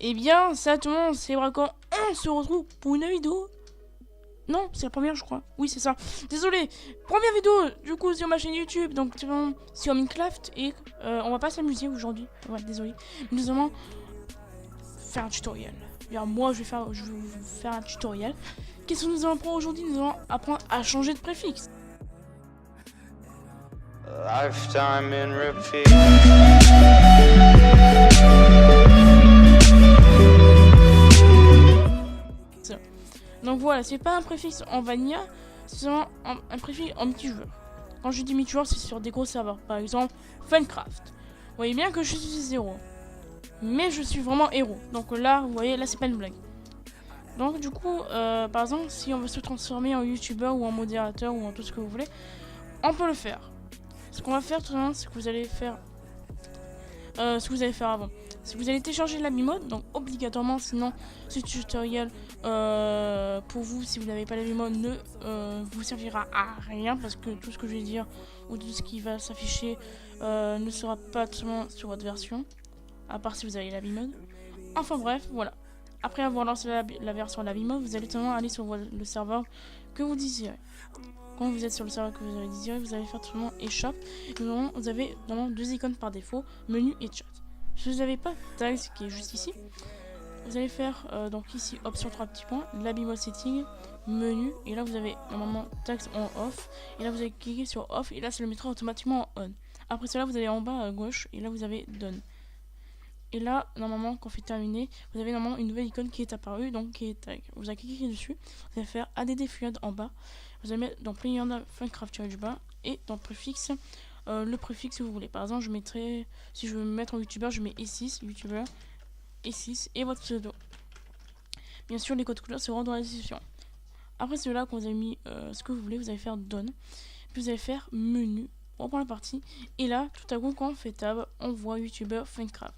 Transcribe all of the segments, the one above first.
Eh bien, ça tout le monde, c'est Braquant. On se retrouve pour une vidéo. Non, c'est la première, je crois. Oui, c'est ça. Désolé. Première vidéo, du coup, sur ma chaîne YouTube. Donc, sur Minecraft. Et on va pas s'amuser aujourd'hui. Ouais, désolé. Nous allons faire un tutoriel. Bien, moi, je vais vous faire un tutoriel. Qu'est-ce que nous allons apprendre aujourd'hui? Nous allons apprendre à changer de préfixe. Lifetime in repeat. Donc voilà, c'est pas un préfixe en vanilla, c'est seulement un préfixe en multijoueur. Quand je dis multijoueur, c'est sur des gros serveurs, par exemple Funcraft. Vous voyez bien que je suis zéro, mais je suis vraiment héros. Donc là, vous voyez, là c'est pas une blague. Donc du coup, par exemple, si on veut se transformer en youtubeur ou en modérateur ou en tout ce que vous voulez, on peut le faire. Ce qu'on va faire tout simplement, c'est que vous allez faire ce que vous allez faire avant. Si vous allez télécharger l'Abimode, donc obligatoirement, sinon ce tutoriel pour vous, si vous n'avez pas l'Abimode, ne vous servira à rien parce que tout ce que je vais dire ou tout ce qui va s'afficher ne sera pas seulement sur votre version, à part si vous avez l'Abimode. Enfin bref, voilà. Après avoir lancé la version l'Abimode, vous allez tout simplement aller sur le serveur que vous désirez. Quand vous êtes sur le serveur que vous avez désiré, vous allez faire tout simplement eShop. Et vous avez normalement deux icônes par défaut, menu et chat. Si vous n'avez pas tags qui est juste ici, vous allez faire donc ici option 3 petits points, l'Abimode setting, menu, et là vous avez normalement tags en off, et là vous allez cliquer sur off, et là ça le mettra automatiquement en on. Après cela, vous allez en bas à gauche, et là vous avez done. Et là, normalement, quand fait terminer, vous avez normalement une nouvelle icône qui est apparue, donc qui est tag. Vous allez cliquer dessus, vous allez faire add flood en bas, vous allez mettre dans player Funcraft du bas, et dans préfixe, le préfixe que vous voulez. Par exemple, je mettrai, si je veux me mettre en youtubeur, je mets E6, youtubeur, E6, et votre pseudo. Bien sûr, les codes couleurs seront dans la description. Après cela, quand vous avez mis ce que vous voulez, vous allez faire done, puis vous allez faire menu, on reprend la partie, et là, tout à coup, quand on fait tab, on voit youtubeur Funcraft.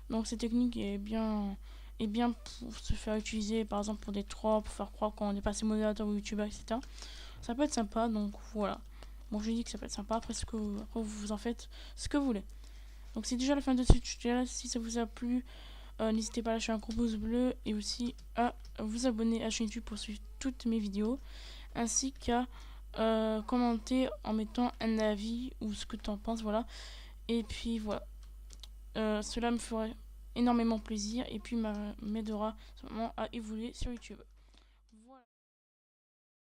Donc cette technique est bien pour se faire utiliser par exemple pour des trolls, pour faire croire qu'on est passé modérateur ou youtubeur, etc. Ça peut être sympa, donc voilà. Bon, je dis que ça peut être sympa, après, vous en faites ce que vous voulez. Donc c'est déjà la fin de ce tutoriel. Si ça vous a plu, n'hésitez pas à lâcher un gros pouce bleu et aussi à vous abonner à la chaîne YouTube pour suivre toutes mes vidéos, ainsi qu'à commenter en mettant un avis ou ce que tu en penses, voilà. Et puis voilà. Cela me ferait énormément plaisir et puis m'aidera à évoluer sur YouTube.